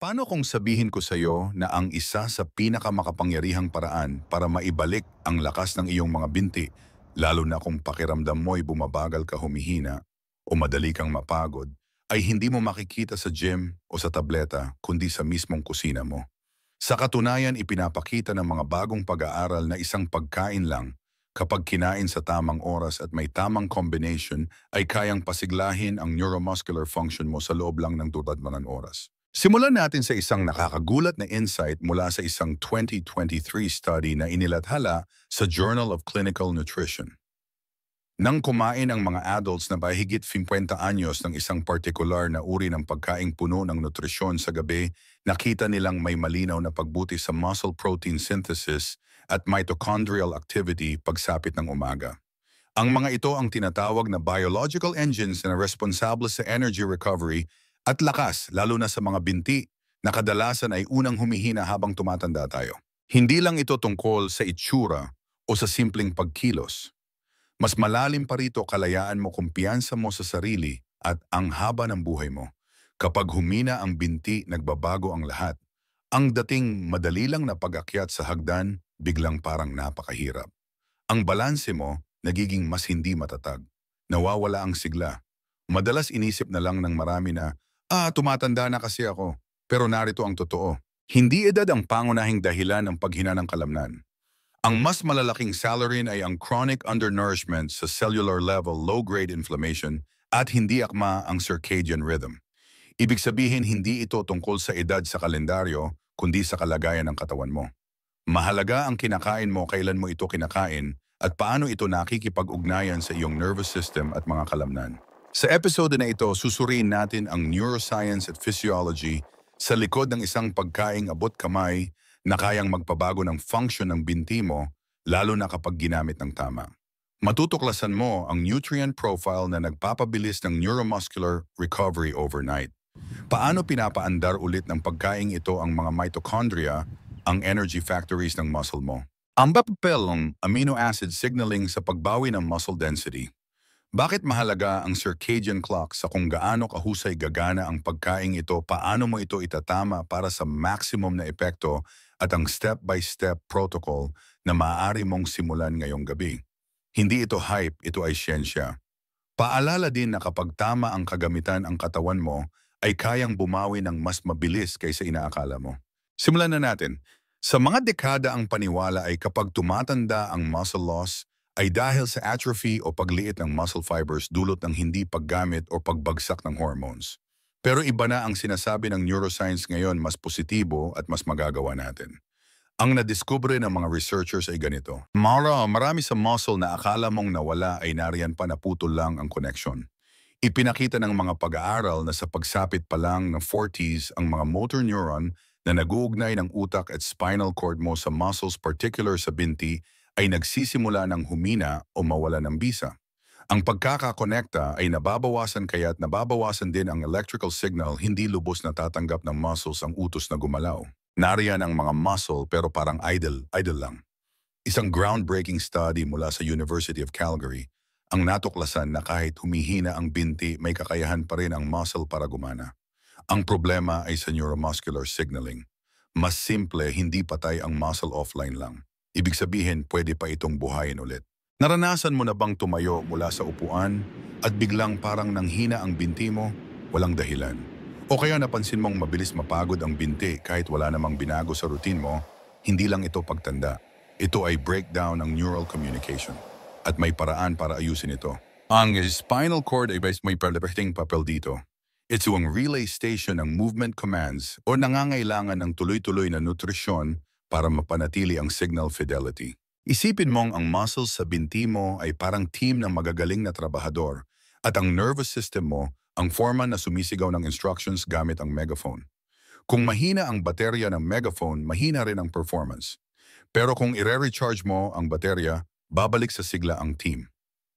Paano kung sabihin ko sa iyo na ang isa sa pinakamakapangyarihang paraan para maibalik ang lakas ng iyong mga binti, lalo na kung pakiramdam mo'y bumabagal ka humihina o madali kang mapagod, ay hindi mo makikita sa gym o sa tableta kundi sa mismong kusina mo. Sa katunayan, ipinapakita ng mga bagong pag-aaral na isang pagkain lang, kapag kinain sa tamang oras at may tamang combination, ay kayang pasiglahin ang neuromuscular function mo sa loob lang ng 2 oras. Simulan natin sa isang nakakagulat na insight mula sa isang 2023 study na inilathala sa Journal of Clinical Nutrition. Nang kumain ang mga adults na mahigit 50 anyos ng isang partikular na uri ng pagkaing puno ng nutrisyon sa gabi, nakita nilang may malinaw na pagbuti sa muscle protein synthesis at mitochondrial activity pagsapit ng umaga. Ang mga ito ang tinatawag na biological engines na responsable sa energy recovery at lakas, lalo na sa mga binti na kadalasan ay unang humihina habang tumatanda tayo. Hindi lang ito tungkol sa itsura o sa simpleng pagkilos. Mas malalim pa rito, kalayaan mo, kumpiyansa mo sa sarili at ang haba ng buhay mo. Kapag humina ang binti, nagbabago ang lahat. Ang dating madali lang na pag-akyat sa hagdan, biglang parang napakahirap. Ang balanse mo, nagiging mas hindi matatag. Nawawala ang sigla. Madalas inisip na lang ng marami na, tumatanda na kasi ako. Pero narito ang totoo. Hindi edad ang pangunahing dahilan ng paghina ng kalamnan. Ang mas malalaking salarin ay ang chronic undernourishment sa cellular level, low-grade inflammation, at hindi akma ang circadian rhythm. Ibig sabihin, hindi ito tungkol sa edad sa kalendaryo, kundi sa kalagayan ng katawan mo. Mahalaga ang kinakain mo, kailan mo ito kinakain, at paano ito nakikipag-ugnayan sa iyong nervous system at mga kalamnan. Sa episode na ito, susuriin natin ang neuroscience at physiology sa likod ng isang pagkaing abot kamay na kayang magpabago ng function ng binti mo, lalo na kapag ginamit ng tama. Matutuklasan mo ang nutrient profile na nagpapabilis ng neuromuscular recovery overnight. Paano pinapaandar ulit ng pagkaing ito ang mga mitochondria, ang energy factories ng muscle mo? Ang papel ng amino acid signaling sa pagbawi ng muscle density. Bakit mahalaga ang circadian clock sa kung gaano kahusay gagana ang pagkaing ito, paano mo ito itatama para sa maximum na epekto at ang step-by-step protocol na maaari mong simulan ngayong gabi. Hindi ito hype, ito ay siyensya. Paalala din na kapag tama ang kagamitan, ang katawan mo ay kayang bumawi ng mas mabilis kaysa inaakala mo. Simulan na natin. Sa mga dekada, ang paniwala ay kapag tumatanda ang muscle loss ay dahil sa atrophy o pagliit ng muscle fibers dulot ng hindi paggamit o pagbagsak ng hormones. Pero iba na ang sinasabi ng neuroscience ngayon, mas positibo at mas magagawa natin. Ang nadiskubre ng mga researchers ay ganito. Marami sa muscle na akala mong nawala ay nariyan pa, naputol lang ang connection. Ipinakita ng mga pag-aaral na sa pagsapit pa lang ng 40s, ang mga motor neuron na nag-uugnay ng utak at spinal cord mo sa muscles particular sa binti ay nagsisimula ng humina o mawala ng bisa. Ang pagkakakonekta ay nababawasan, kaya't nababawasan din ang electrical signal, hindi lubos na tatanggap ng muscles ang utos na gumalaw. Nariyan ang mga muscle pero parang idle lang. Isang groundbreaking study mula sa University of Calgary ang natuklasan na kahit humihina ang binti, may kakayahan pa rin ang muscle para gumana. Ang problema ay sa neuromuscular signaling. Mas simple, hindi patay ang muscle, offline lang. Ibig sabihin, pwede pa itong buhayin ulit. Naranasan mo na bang tumayo mula sa upuan at biglang parang nanghina ang binti mo, walang dahilan? O kaya napansin mong mabilis mapagod ang binti kahit wala namang binago sa routine mo? Hindi lang ito pagtanda. Ito ay breakdown ng neural communication. At may paraan para ayusin ito. Ang spinal cord ay may perleperting papel dito. Ito ang relay station ng movement commands o nangangailangan ng tuloy-tuloy na nutrisyon para mapanatili ang signal fidelity. Isipin mong ang muscles sa binti mo ay parang team ng magagaling na trabahador at ang nervous system mo ang foreman na sumisigaw ng instructions gamit ang megaphone. Kung mahina ang baterya ng megaphone, mahina rin ang performance. Pero kung ire-recharge mo ang baterya, babalik sa sigla ang team.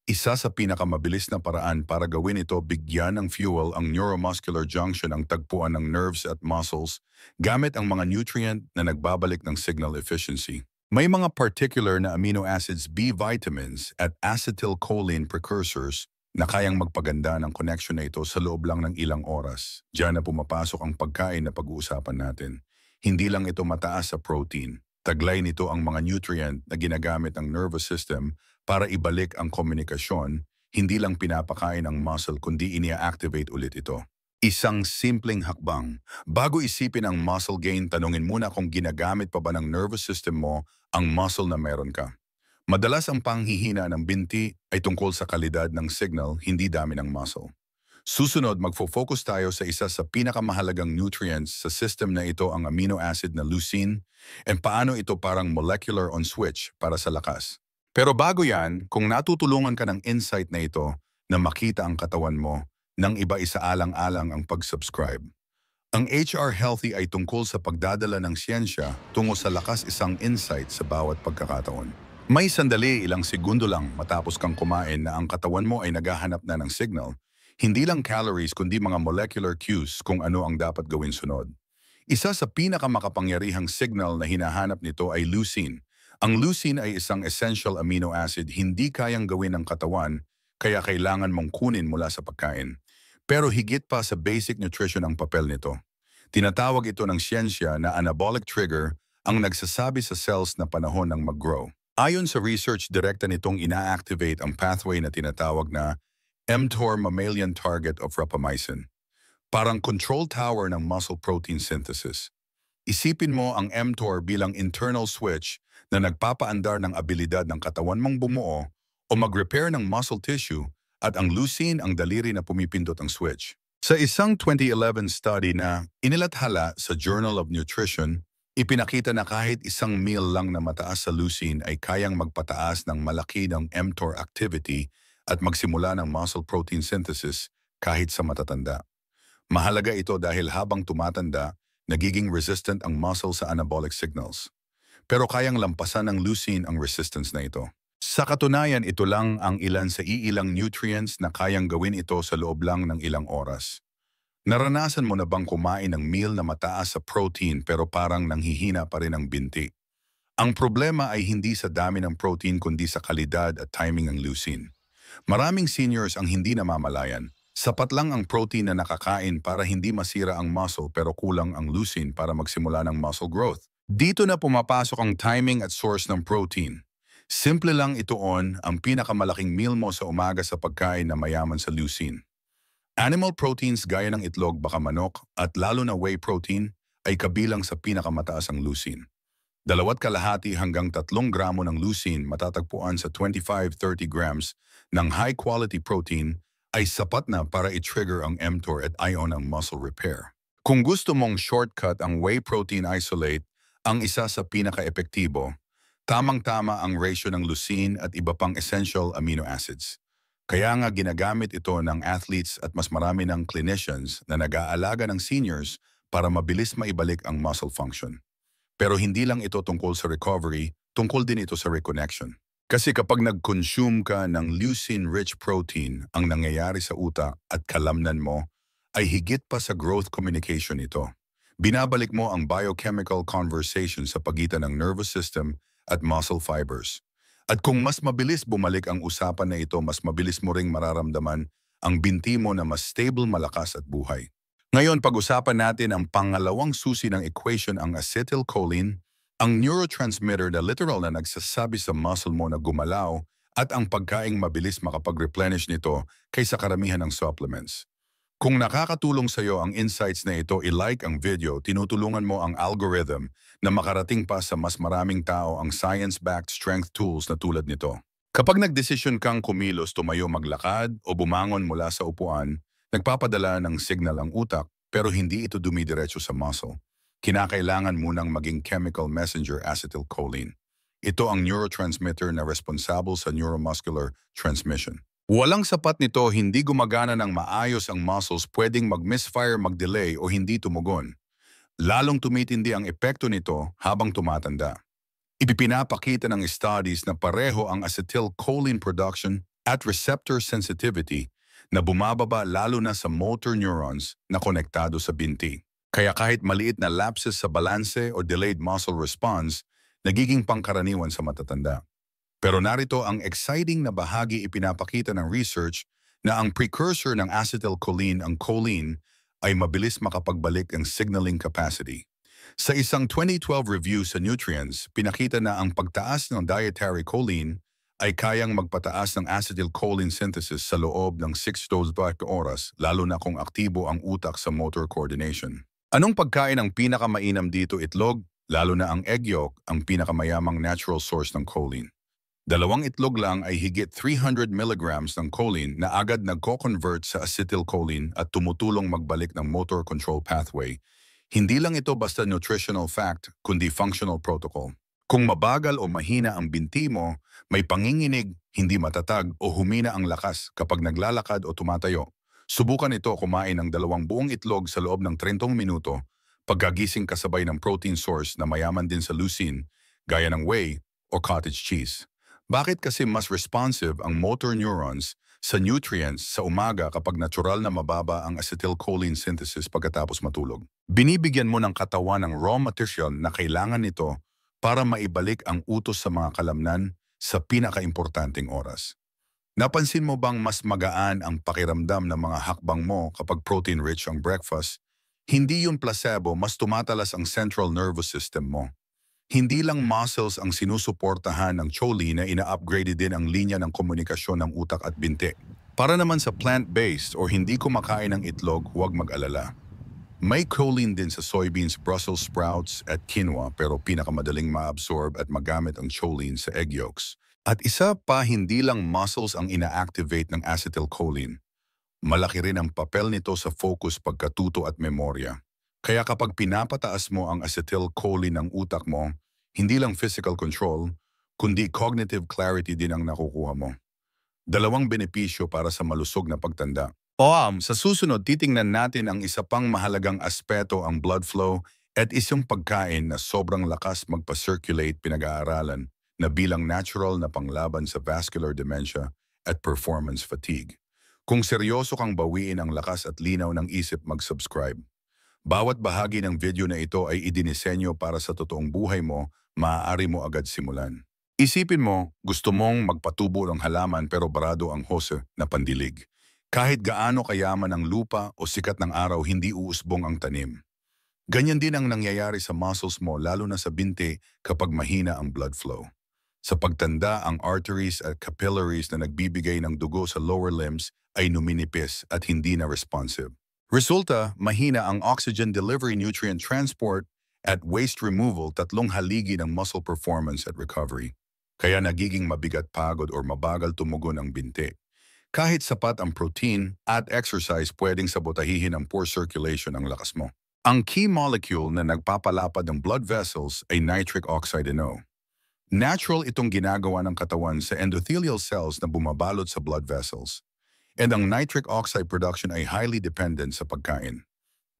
Isa sa pinakamabilis na paraan para gawin ito, bigyan ng fuel ang neuromuscular junction, ang tagpuan ng nerves at muscles, gamit ang mga nutrient na nagbabalik ng signal efficiency. May mga particular na amino acids, B vitamins at acetylcholine precursors na kayang magpaganda ng connection na ito sa loob lang ng ilang oras. Diyan na pumapasok ang pagkain na pag-uusapan natin. Hindi lang ito mataas sa protein. Taglay nito ang mga nutrient na ginagamit ng nervous system para ibalik ang komunikasyon, hindi lang pinapakain ang muscle kundi inia-activate ulit ito. Isang simpleng hakbang. Bago isipin ang muscle gain, tanungin muna kung ginagamit pa ba ng nervous system mo ang muscle na meron ka. Madalas ang panghihina ng binti ay tungkol sa kalidad ng signal, hindi dami ng muscle. Susunod, magfo-focus tayo sa isa sa pinakamahalagang nutrients sa system na ito, ang amino acid na leucine, and paano ito parang molecular on switch para sa lakas. Pero bago yan, kung natutulungan ka ng insight na ito na makita ang katawan mo, nang iba isaalang-alang ang pag-subscribe. Ang HR Healthy ay tungkol sa pagdadala ng siyensya tungo sa lakas isang insight sa bawat pagkakataon. May sandali, ilang segundo lang matapos kang kumain na ang katawan mo ay naghahanap na ng signal, hindi lang calories kundi mga molecular cues kung ano ang dapat gawin sunod. Isa sa pinakamakapangyarihang signal na hinahanap nito ay leucine. Ang leucine ay isang essential amino acid hindi kayang gawin ng katawan kaya kailangan mong kunin mula sa pagkain. Pero higit pa sa basic nutrition ang papel nito. Tinatawag ito ng siyensya na anabolic trigger ang nagsasabi sa cells na panahon ng mag-grow. Ayon sa research, direkta nitong ina-activate ang pathway na tinatawag na mTOR mammalian target of rapamycin. Parang control tower ng muscle protein synthesis. Isipin mo ang mTOR bilang internal switch na nagpapaandar ng abilidad ng katawan mong bumuo o mag-repair ng muscle tissue at ang leucine ang daliri na pumipindot ang switch. Sa isang 2011 study na inilathala sa Journal of Nutrition, ipinakita na kahit isang meal lang na mataas sa leucine ay kayang magpataas ng malaki ng mTOR activity at magsimula ng muscle protein synthesis kahit sa matatanda. Mahalaga ito dahil habang tumatanda, nagiging resistant ang muscle sa anabolic signals. Pero kayang lampasan ng leucine ang resistance na ito. Sa katunayan, ito lang ang ilan sa iilang nutrients na kayang gawin ito sa loob lang ng ilang oras. Naranasan mo na bang kumain ng meal na mataas sa protein pero parang nanghihina pa rin ang binti? Ang problema ay hindi sa dami ng protein kundi sa kalidad at timing ng leucine. Maraming seniors ang hindi namamalayan. Sapat lang ang protein na nakakain para hindi masira ang muscle pero kulang ang leucine para magsimula ng muscle growth. Dito na pumapasok ang timing at source ng protein. Simple lang itoon ang pinakamalaking meal mo sa umaga sa pagkain na mayaman sa leucine. Animal proteins gaya ng itlog, baka manok, at lalo na whey protein ay kabilang sa pinakamataas ang leucine. 2.5 hanggang 3 gramo ng leucine matatagpuan sa 25-30 grams ng high-quality protein ay sapat na para i-trigger ang mTOR at ion ang muscle repair. Kung gusto mong shortcut, ang whey protein isolate ang isa sa pinaka-epektibo. Tamang-tama ang ratio ng leucine at iba pang essential amino acids. Kaya nga ginagamit ito ng athletes at mas marami ng clinicians na nag-aalaga ng seniors para mabilis maibalik ang muscle function. Pero hindi lang ito tungkol sa recovery, tungkol din ito sa reconnection. Kasi kapag nag-consume ka ng leucine-rich protein, ang nangyayari sa utak at kalamnan mo ay higit pa sa growth communication ito. Binabalik mo ang biochemical conversation sa pagitan ng nervous system at muscle fibers. At kung mas mabilis bumalik ang usapan na ito, mas mabilis mo ring mararamdaman ang binti mo na mas stable, malakas at buhay. Ngayon, pag-usapan natin ang pangalawang susi ng equation, ang acetylcholine, ang neurotransmitter na literal na nagsasabi sa muscle mo na gumalaw at ang pagkaing mabilis makapag-replenish nito kaysa karamihan ng supplements. Kung nakakatulong sa iyo ang insights na ito, i-like ang video, tinutulungan mo ang algorithm na makarating pa sa mas maraming tao ang science-backed strength tools na tulad nito. Kapag nagdesisyon kang kumilos, tumayo, maglakad o bumangon mula sa upuan, nagpapadala ng signal ang utak pero hindi ito dumidiretso sa muscle. Kinakailangan munang maging chemical messenger acetylcholine. Ito ang neurotransmitter na responsable sa neuromuscular transmission. Walang sapat nito, hindi gumagana ng maayos ang muscles, pwedeng mag-misfire, mag-delay o hindi tumugon. Lalong tumitindi ang epekto nito habang tumatanda. Ipinapakita ng studies na pareho ang acetylcholine production at receptor sensitivity na bumababa lalo na sa motor neurons na konektado sa binti. Kaya kahit maliit na lapses sa balanse o delayed muscle response, nagiging pangkaraniwan sa matatanda. Pero narito ang exciting na bahagi, ipinapakita ng research na ang precursor ng acetylcholine, ang choline, ay mabilis makapagbalik ang signaling capacity. Sa isang 2012 review sa Nutrients, pinakita na ang pagtaas ng dietary choline ay kayang magpataas ng acetylcholine synthesis sa loob ng 6 to 8 oras, lalo na kung aktibo ang utak sa motor coordination. Anong pagkain ang pinakamainam dito? Itlog, lalo na ang egg yolk, ang pinakamayamang natural source ng choline. 2 itlog lang ay higit 300 milligrams ng choline na agad nagko-convert sa acetylcholine at tumutulong magbalik ng motor control pathway. Hindi lang ito basta nutritional fact, kundi functional protocol. Kung mabagal o mahina ang binti mo, may panginginig, hindi matatag o humina ang lakas kapag naglalakad o tumatayo, subukan ito kumain ng 2 buong itlog sa loob ng 30 minuto, pagkagising kasabay ng protein source na mayaman din sa leucine, gaya ng whey o cottage cheese. Bakit kasi mas responsive ang motor neurons sa nutrients sa umaga kapag natural na mababa ang acetylcholine synthesis pagkatapos matulog? Binibigyan mo ng katawan ng raw material na kailangan nito para maibalik ang utos sa mga kalamnan sa pinakaimportanteng oras. Napansin mo bang mas magaan ang pakiramdam ng mga hakbang mo kapag protein-rich ang breakfast? Hindi yun placebo, mas tumatalas ang central nervous system mo. Hindi lang muscles ang sinusuportahan ng choline na ina-upgrade din ang linya ng komunikasyon ng utak at binti. Para naman sa plant-based o hindi kumakain ng itlog, huwag mag-alala. May choline din sa soybeans, Brussels sprouts at quinoa pero pinakamadaling ma-absorb at magamit ang choline sa egg yolks. At isa pa, hindi lang muscles ang ina-activate ng acetylcholine. Malaki rin ang papel nito sa focus, pagkatuto at memorya. Kaya kapag pinapataas mo ang acetylcholine ng utak mo, hindi lang physical control, kundi cognitive clarity din ang nakukuha mo. 2 benepisyo para sa malusog na pagtanda. Sa susunod, titingnan natin ang isa pang mahalagang aspeto, ang blood flow at isang pagkain na sobrang lakas magpa-circulate, pinag-aaralan na bilang natural na panglaban sa vascular dementia at performance fatigue. Kung seryoso kang bawiin ang lakas at linaw ng isip, mag-subscribe. Bawat bahagi ng video na ito ay idinisenyo para sa totoong buhay mo, maaari mo agad simulan. Isipin mo, gusto mong magpatubo ng halaman pero barado ang hose na pandilig. Kahit gaano kayaman ang lupa o sikat ng araw, hindi uusbong ang tanim. Ganyan din ang nangyayari sa muscles mo, lalo na sa binti kapag mahina ang blood flow. Sa pagtanda, ang arteries at capillaries na nagbibigay ng dugo sa lower limbs ay numinipis at hindi na responsive. Resulta, mahina ang oxygen delivery, nutrient transport, at waste removal, 3 haligi ng muscle performance at recovery. Kaya nagiging mabigat, pagod or mabagal tumugon ang binti. Kahit sapat ang protein at exercise, pwedeng sabotahihin ang poor circulation ang lakas mo. Ang key molecule na nagpapalapad ng blood vessels ay nitric oxide NO. Natural itong ginagawa ng katawan sa endothelial cells na bumabalot sa blood vessels. And ang nitric oxide production ay highly dependent sa pagkain.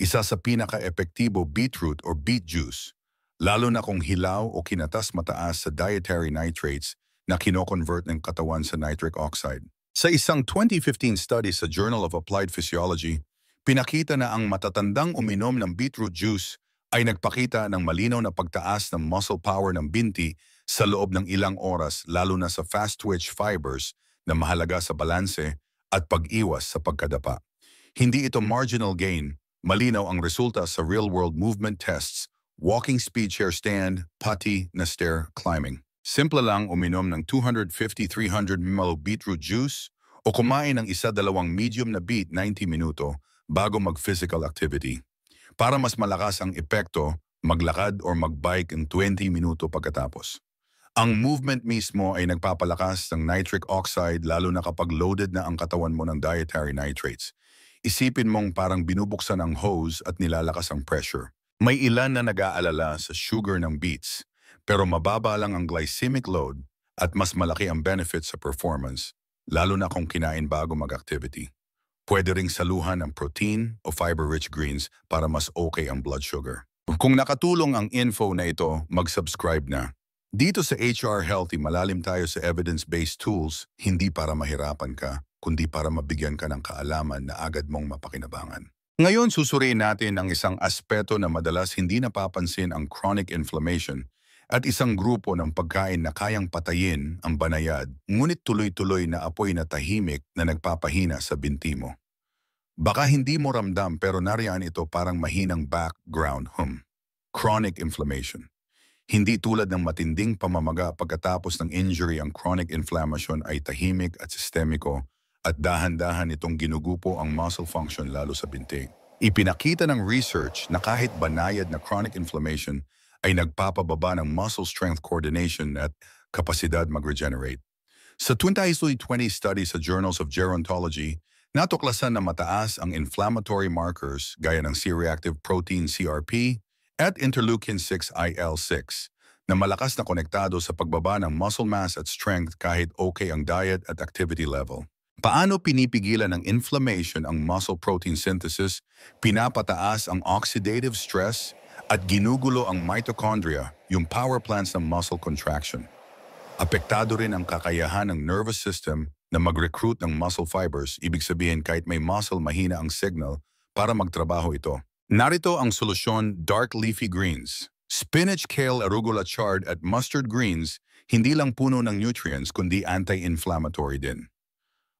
Isa sa pinaka-epektibo, beetroot or beet juice, lalo na kung hilaw o kinatas, mataas sa dietary nitrates na kino-convert ng katawan sa nitric oxide. Sa isang 2015 study sa Journal of Applied Physiology, pinakita na ang matatandang uminom ng beetroot juice ay nagpakita ng malinaw na pagtaas ng muscle power ng binti sa loob ng ilang oras, lalo na sa fast-twitch fibers na mahalaga sa balanse at pag-iwas sa pagkadapa. Hindi ito marginal gain, malinaw ang resulta sa real-world movement tests, walking speed, chair stand, putty na stair climbing. Simple lang uminom ng 250-300 ml beetroot juice o kumain ng 1-2 medium na beet 90 minuto bago mag-physical activity. Para mas malakas ang epekto, maglakad or magbike ng 20 minuto pagkatapos. Ang movement mismo ay nagpapalakas ng nitric oxide, lalo na kapag loaded na ang katawan mo ng dietary nitrates. Isipin mong parang binubuksan ang hose at nilalakas ang pressure. May ilan na nag-aalala sa sugar ng beets, pero mababa lang ang glycemic load at mas malaki ang benefit sa performance, lalo na kung kinain bago mag-activity. Pwede ring saluhan ng protein o fiber-rich greens para mas okay ang blood sugar. Kung nakatulong ang info na ito, mag-subscribe na. Dito sa HR Healthy, malalim tayo sa evidence-based tools, hindi para mahirapan ka, kundi para mabigyan ka ng kaalaman na agad mong mapakinabangan. Ngayon, susuriin natin ang isang aspeto na madalas hindi napapansin, ang chronic inflammation At isang grupo ng pagkain na kayang patayin ang banayad, ngunit tuloy-tuloy na apoy na tahimik na nagpapahina sa binti mo. Baka hindi mo ramdam pero nariyan ito parang mahinang background hum. Chronic inflammation. Hindi tulad ng matinding pamamaga pagkatapos ng injury, ang chronic inflammation ay tahimik at sistemiko at dahan-dahan itong ginugupo ang muscle function lalo sa binti. Ipinakita ng research na kahit banayad na chronic inflammation ay nagpapababa ng muscle strength coordination at kapasidad mag-regenerate. Sa 2020 study sa Journals of Gerontology, natuklasan na mataas ang inflammatory markers gaya ng C-reactive protein CRP at interleukin-6 IL-6 na malakas na konektado sa pagbaba ng muscle mass at strength kahit okay ang diet at activity level. Paano pinipigilan ng inflammation ang muscle protein synthesis, pinapataas ang oxidative stress, at ginugulo ang mitochondria, yung power plants ng muscle contraction. Apektado rin ang kakayahan ng nervous system na mag-recruit ng muscle fibers, ibig sabihin kahit may muscle mahina ang signal para magtrabaho ito. Narito ang solusyon: dark leafy greens. Spinach, kale, arugula chard at mustard greens, hindi lang puno ng nutrients kundi anti-inflammatory din.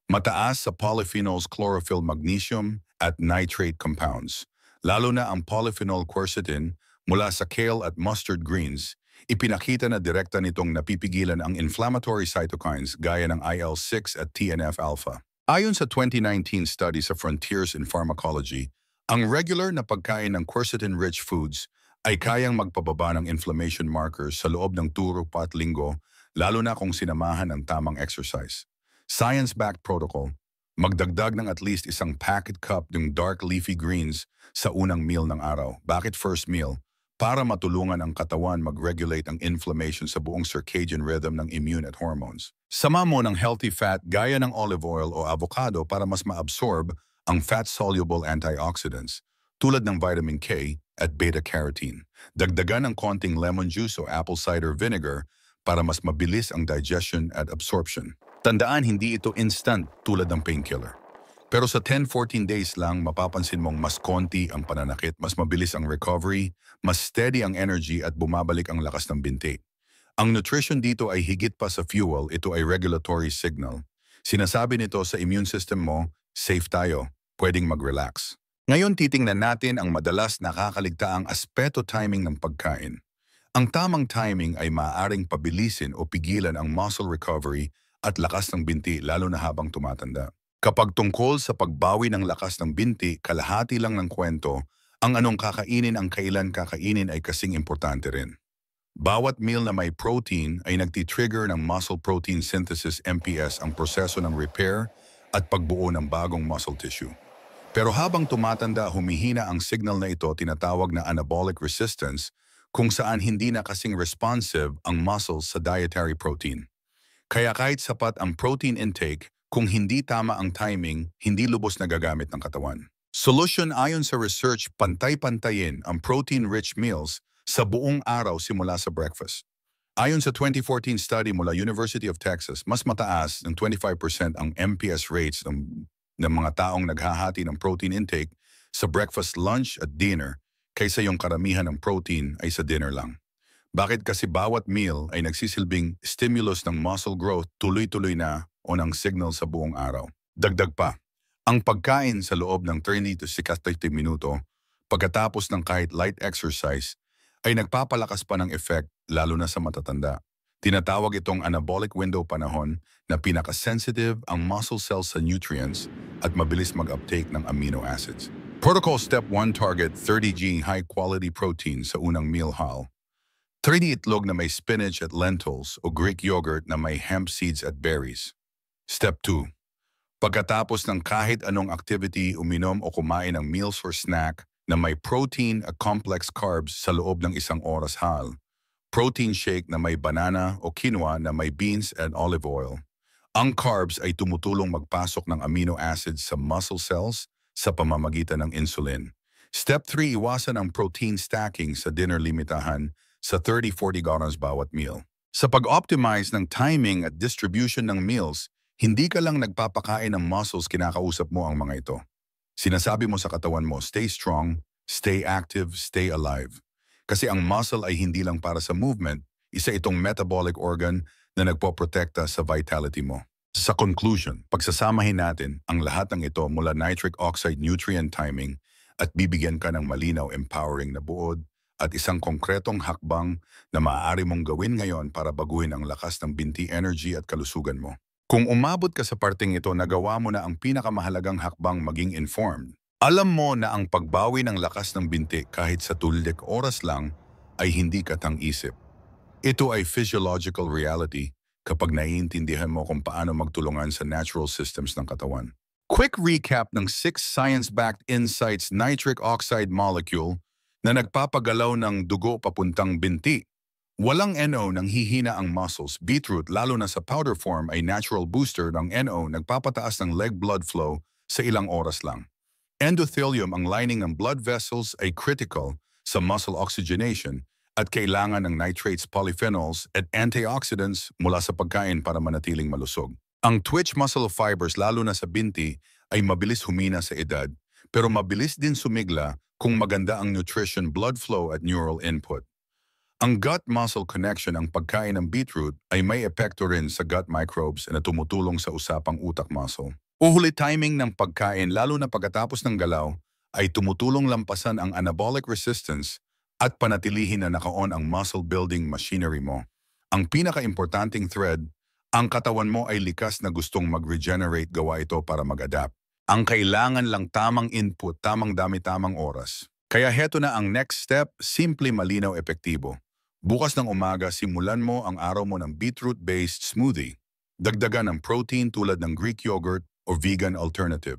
Mataas sa polyphenols, chlorophyll, magnesium at nitrate compounds. Lalo na ang polyphenol quercetin mula sa kale at mustard greens, ipinakita na direkta nitong napipigilan ang inflammatory cytokines gaya ng IL-6 at TNF-alpha. Ayon sa 2019 study sa Frontiers in Pharmacology, ang regular na pagkain ng quercetin-rich foods ay kayang magpababa ng inflammation markers sa loob ng 2-4 linggo, lalo na kung sinamahan ng tamang exercise. Science-backed protocol, magdagdag ng at least isang packet cup ng dark leafy greens sa unang meal ng araw. Bakit first meal? Para matulungan ang katawan mag-regulate ang inflammation sa buong circadian rhythm ng immune at hormones. Sama mo ng healthy fat gaya ng olive oil o avocado para mas ma-absorb ang fat-soluble antioxidants tulad ng vitamin K at beta-carotene. Dagdagan ng konting lemon juice o apple cider vinegar para mas mabilis ang digestion at absorption. Tandaan, hindi ito instant tulad ng painkiller. Pero sa 10-14 days lang, mapapansin mong mas konti ang pananakit, mas mabilis ang recovery, mas steady ang energy at bumabalik ang lakas ng binti. Ang nutrition dito ay higit pa sa fuel, ito ay regulatory signal. Sinasabi nito sa immune system mo, safe tayo, pwedeng mag-relax. Ngayon titingnan natin ang madalas nakakaligtaang aspeto timing ng pagkain. Ang tamang timing ay maaaring pabilisin o pigilan ang muscle recovery at lakas ng binti lalo na habang tumatanda. Kapag tungkol sa pagbawi ng lakas ng binti, kalahati lang ng kwento, ang anong kakainin, ang kailan kakainin ay kasing importante rin. Bawat meal na may protein ay nagtitrigger ng muscle protein synthesis MPS, ang proseso ng repair at pagbuo ng bagong muscle tissue. Pero habang tumatanda, humihina ang signal na ito, tinatawag na anabolic resistance, kung saan hindi na kasing responsive ang muscles sa dietary protein. Kaya kahit sapat ang protein intake, kung hindi tama ang timing, hindi lubos na gagamit ng katawan. Solution ayon sa research, pantay-pantayin ang protein-rich meals sa buong araw simula sa breakfast. Ayon sa 2014 study mula University of Texas, mas mataas ng 25% ang MPS rates ng mga taong naghahati ng protein intake sa breakfast, lunch at dinner kaysa yung karamihan ng protein ay sa dinner lang. Bakit? Kasi bawat meal ay nagsisilbing stimulus ng muscle growth, tuloy-tuloy na o ng signal sa buong araw. Dagdag pa, ang pagkain sa loob ng 30 to 60 minuto pagkatapos ng kahit light exercise ay nagpapalakas pa ng effect lalo na sa matatanda. Tinatawag itong anabolic window panahon na pinaka-sensitive ang muscle cells sa nutrients at mabilis mag-uptake ng amino acids. Protocol Step 1, target 30g high-quality protein sa unang meal haul. 30 itlog na may spinach at lentils o Greek yogurt na may hemp seeds at berries. Step 2. Pagkatapos ng kahit anong activity, uminom o kumain ng meals or snack na may protein at complex carbs sa loob ng 1 oras hal. Protein shake na may banana o quinoa na may beans and olive oil. Ang carbs ay tumutulong magpasok ng amino acids sa muscle cells sa pamamagitan ng insulin. Step 3. Iwasan ang protein stacking sa dinner, limitahan sa 30-40 grams bawat meal. Sa pag-optimize ng timing at distribution ng meals, hindi ka lang nagpapakain ng muscles, kinakausap mo ang mga ito. Sinasabi mo sa katawan mo, stay strong, stay active, stay alive. Kasi ang muscle ay hindi lang para sa movement, Isa itong metabolic organ na nagpoprotekta sa vitality mo. Sa conclusion, pagsasamahin natin ang lahat ng ito mula nitric oxide nutrient timing at bibigyan ka ng malinaw empowering na buod at isang konkretong hakbang na maaari mong gawin ngayon para baguhin ang lakas ng binti energy at kalusugan mo. Kung umabot ka sa parting ito, nagawa mo na ang pinakamahalagang hakbang maging informed. Alam mo na ang pagbawi ng lakas ng binti kahit sa tuldek oras lang ay hindi katang-isip. Ito ay physiological reality kapag naiintindihan mo kung paano magtulungan sa natural systems ng katawan. Quick recap ng 6 science-backed insights nitric oxide molecule na nagpapagalaw ng dugo papuntang binti. Walang NO nang hihina ang muscles. Beetroot, lalo na sa powder form, ay natural booster ng NO, nagpapataas ng leg blood flow sa ilang oras lang. Endothelium, ang lining ng blood vessels, ay critical sa muscle oxygenation at kailangan ng nitrates, polyphenols at antioxidants mula sa pagkain para manatiling malusog. Ang twitch muscle fibers, lalo na sa binti, ay mabilis humina sa edad, pero mabilis din sumigla kung maganda ang nutrition, blood flow at neural input. Ang gut-muscle connection, ang pagkain ng beetroot, ay may epekto rin sa gut microbes na tumutulong sa usapang utak muscle. Uhuli timing ng pagkain, lalo na pagkatapos ng galaw, ay tumutulong lampasan ang anabolic resistance at panatilihin na naka-on ang muscle-building machinery mo. Ang pinaka-importanting thread, ang katawan mo ay likas na gustong mag-regenerate, gawa ito para mag-adapt. Ang kailangan lang tamang input, tamang dami, tamang oras. Kaya heto na ang next step, simple, malinaw, epektibo. Bukas ng umaga, simulan mo ang araw mo ng beetroot-based smoothie. Dagdagan ng protein tulad ng Greek yogurt o vegan alternative.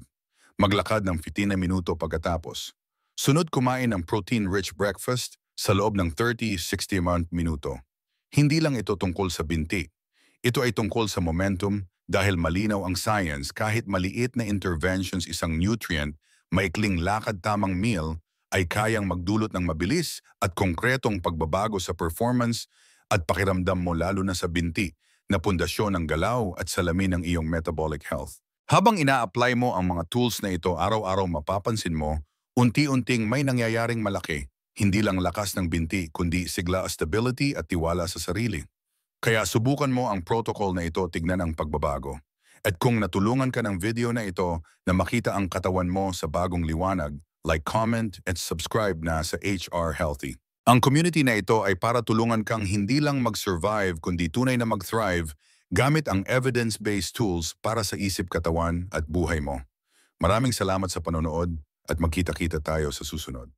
Maglakad ng 15 na minuto pagkatapos. Sunod, kumain ng protein-rich breakfast sa loob ng 30-60 minuto. Hindi lang ito tungkol sa binti. Ito ay tungkol sa momentum dahil malinaw ang science, kahit maliit na interventions, isang nutrient, maikling lakad, tamang meal, ay kayang magdulot ng mabilis at konkretong pagbabago sa performance at pakiramdam mo, lalo na sa binti, na pundasyon ng galaw at salamin ng iyong metabolic health. Habang ina-apply mo ang mga tools na ito araw-araw, mapapansin mo, unti-unting may nangyayaring malaki. Hindi lang lakas ng binti, kundi sigla, stability at tiwala sa sarili. Kaya subukan mo ang protocol na ito, tignan ang pagbabago. At kung natulungan ka ng video na ito na makita ang katawan mo sa bagong liwanag, like, comment, at subscribe na sa HR Healthy. Ang community na ito ay para tulungan kang hindi lang mag-survive kundi tunay na mag-thrive gamit ang evidence-based tools para sa isip, katawan at buhay mo. Maraming salamat sa panonood at magkita-kita tayo sa susunod.